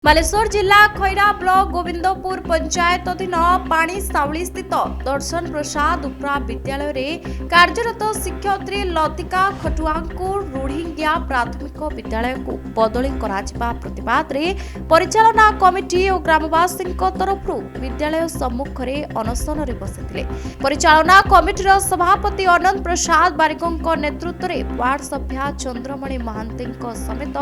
बालेश्वर जिला खैरा ब्लॉक गोविंदपुर पंचायत अधीन पाणी सावली स्थित दर्शन प्रसाद उपरा विद्यालय रे कार्यरत शिक्षयित्री लतिका खटुआ को रूढ़िंगिया प्राथमिक विद्यालय को बदली कराजिबा प्रतिवाद रे परिचालना कमिटी और ग्रामवासी तरफ विद्यालय सम्मुख रे अनशन रे बसिथिले। परिचालना कमिटी सभापति अनंत प्रसाद बारिकों नेतृत्व रे वार्ड सभ्या चंद्रमणि महांती समेत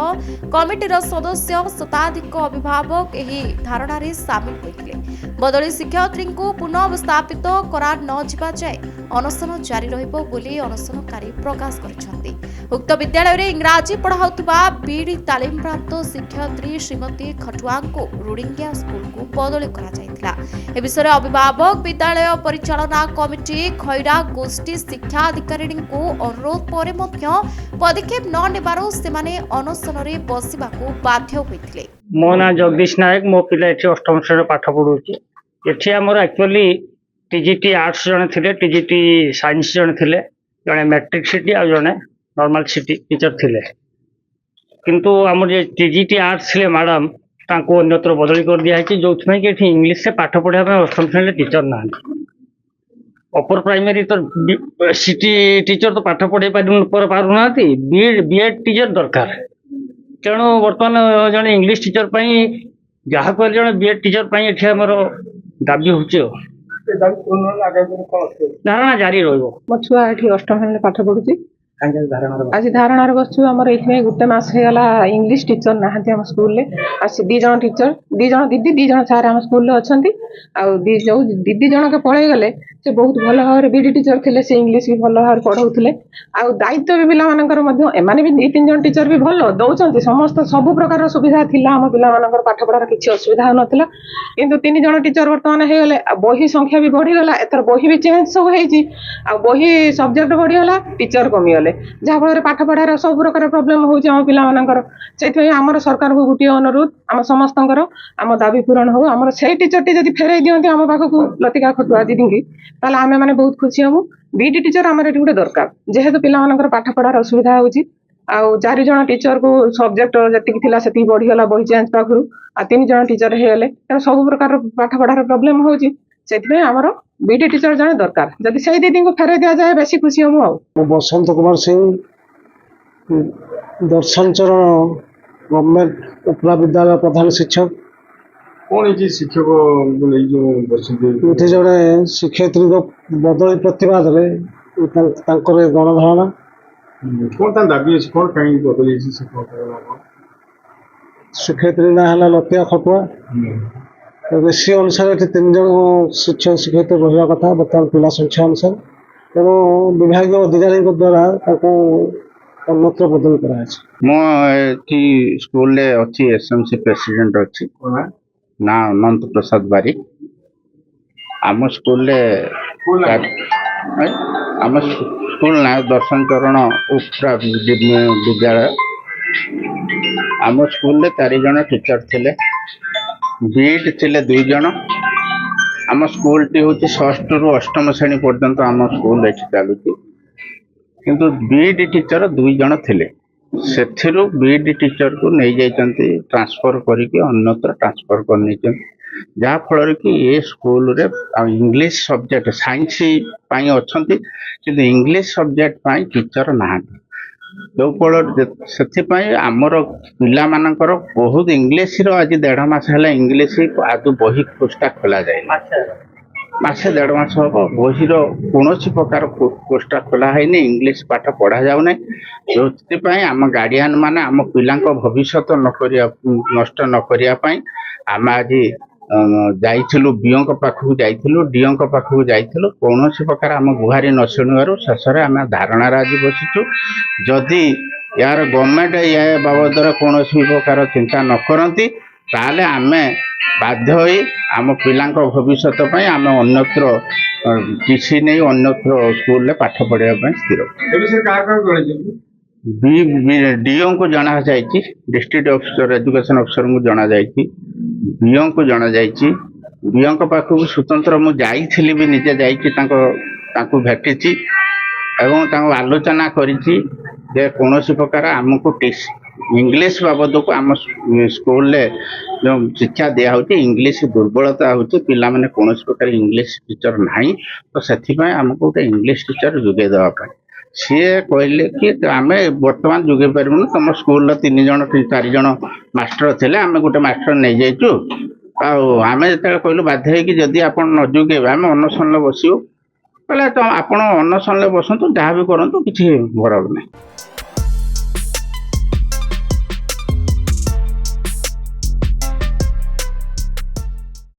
कमिटी सदस्य शताधिक अभिभावक एही धारणा रे शामिल होइथिले। बदली शिक्षयित्री को पुनः स्थापित करा न जिबा जाय अनशन जारी रहिबो बोली अनशनकारी प्रकाश करिसथि। उक्त विद्यालय रे इंग्राजी पढ़ाउतबा बीडी तालीम प्राप्त शिक्षयित्री श्रीमती खटुआ को रूढ़िंगिया स्कूल को बदली करा जायतिला। ए विषय अभिभावक विद्यालय परिचालना कमिटी खैरा गोष्ठी शिक्षा अधिकारी को अनुरोध पर मध्य पदक्षेप न नेबारो सेमाने अनशन रे बसिबाको बाध्य होइथिले। मो ना जगदीश नायक मो पिला एठी अष्टम श्रेणी पाठ पढ़ुची। एठी हमर एक्चुअली टीजीटी आर्ट्स जने थिले, टीजीटी साइंस जने थिले, जने मैट्रिक सिटी आ जने नॉर्मल सिटी टीचर थिले। किंतु हमर जे टीजीटी आर्ट्स थिले मैडम तांको अन्यत्र बदली कर दिया है जो कि एठी इंग्लिश से पाठ पढ़ा में अष्टम श्रेणी टीचर ना अपर प्राइमरी तो सिटी टीचर तो पाठ पढ़े पारु ना बीएड टीचर दरकार। तेणु बर्तमान जड़े इंग्लिश टीचर जहाँ कह जड़े बीएड टीचर ये दाबी हो धारणा जारी मो छुआ ये अष्टम श्रेणी पाठ पढ़ुची। आज धारणार बसु आमर ये गोटे मास होगा इंग्लिश टीचर नहांती आम स्कूल आज दी जन टीचर दी जन दीदी दी जन सार आम स्कूल अच्छा जो दीदी जन के पलि गले से बहुत भल भाव बीडी टीचर थे से इंग्लिश भी भल भाव पढ़ाऊे आ दायित्व भी पिला एमाने भी दी तीन जन टीचर भी भल दौरान समस्त सब प्रकार सुविधा थिला आम पिला पाठ पढ़ार किसी असुविधा नाला किंतु तीन जन टीचर बर्तमान हो गले बही संख्या भी बढ़ीगला एथर बही भी चेंज सब हो बही सब्जेक्ट बढ़ीगला टीचर कमिगले जहाँ फल पाठ पढ़ार सब प्रकार प्रोब्लेम होम पिलाकर आमर सरकार को गोटे अनुरोध आम समस्त आम दाबी पूरण हो आम से टीचर टी जब फेरई दिखती आम पाखक लतिका खटुआ दीदी की आम मैंने बहुत खुशी हूँ। बीडी टीचर आम ये गोटे दरकार जेहेतु पिला पाठ पढ़ार असुविधा होची आउ 4 जन टीचर को सब्जेक्ट जी से बढ़ीगला बही चेंज पाखु आ 3 जन टीचर होगले तेना सब प्रकार पाठ पढ़ार प्रोब्लेम होची से आमर बीडी टीचर जने दरकार जदि से दीदी को फेरई दिया जाए बेसी खुशी हूँ। आ बसंत कुमार सिंह दर्शन चरण गवर्नमेंट उपरा विद्यालय प्रधान शिक्षक कौन शिक्षक ये जड़े शिक्षयित्री बदली प्रतिवाद गणधारणा कौन दाबी अच्छी कौन कहीं बदली शिक्षयित्री ना है लतिका खटुआ सी अनुसार 3 जन शिक्षक शिक्षयित्री रहा कथा बर्तमान पिला संख्या अनुसार तेणु विभाग अधिकारी द्वारा अन्यत्र बदल कर स्कूल अच्छी एसएमसी प्रेसिडेंट अच्छी ना अनंत प्रसाद बारिक आम स्कूल आम स्कूल ना दर्शन चरण उपरा विद्यालय आम स्कूल 4 जन टीचर थे बीड थे 2 जन आम स्कूल टी हूँ 6th ରୁ 8ମ श्रेणी पर्यंत आम स्कूल ये चलुची किंतु बीड टीचर 2 जन थे से बीडी टीचर को नहीं जाइए ट्रांसफर करके अन्यत्र ट्रांसफर कर जहाँ फल कि ये स्कूल रे इंग्लिश सब्जेक्ट साइंस अच्छा कि इंग्लिश सब्जेक्ट टीचर ना जो फल आमर पिला मानकर बहुत इंग्लिश आज 1.5 मास है इंग्लिश आज बही पृष्ठा खोल जाए मासे 1.5 मास हम बहीर कौन प्रकार पोस्टा खोला है इंग्लिश पाठ पढ़ा जाऊना जो आम गार्डियन माने आम पिला भविष्य नष्ट न करने आम आज जाइलु बीओ पाखक जाइलु डीओ पाखक जाइलु कौन प्रकार आम गुहारी न शुणु शेष आम धारणार आज बसीचु जदि यार गवर्नमेंट या बाबद कौन प्रकार चिंता न करती ताले आम बाध्य होई आम पिला भविष्य आम अन्यत्र किसी नहीं अन्यत्र स्कूल पाठ पढ़ाई स्थिर डीओ को जना जाइए डिस्ट्रिक्ट ऑफिसर एजुकेशन ऑफिसर को जना जाइए बीओ को जना जाइए बीओ पाखक स्वतंत्र मुझे भी निजे जाकु भेटी एवं आलोचना करी कौन प्रकार आमको इंग्लीश बाबद को आम स्कूल जो शिक्षा दिया होती इंग्लीश दुर्बलता होती पिला माने कौन प्रकार इंग्लीश टीचर नहीं तो से आमको गोटे इंग्लीश टीचर जोगे देवाई सी कहले कि आम बर्तमान जोगे पार्बन तुम स्कूल 3 जन 4 जन मास्टर थे आम गोटे मास्टर नहीं जाइचु आम जो कहलु बाध्य कि जदि आप न जोगेबे आम अनशन बसू कहले तो आप अनशन बसतु जहाँ भी करूँ किसी भरब नहीं।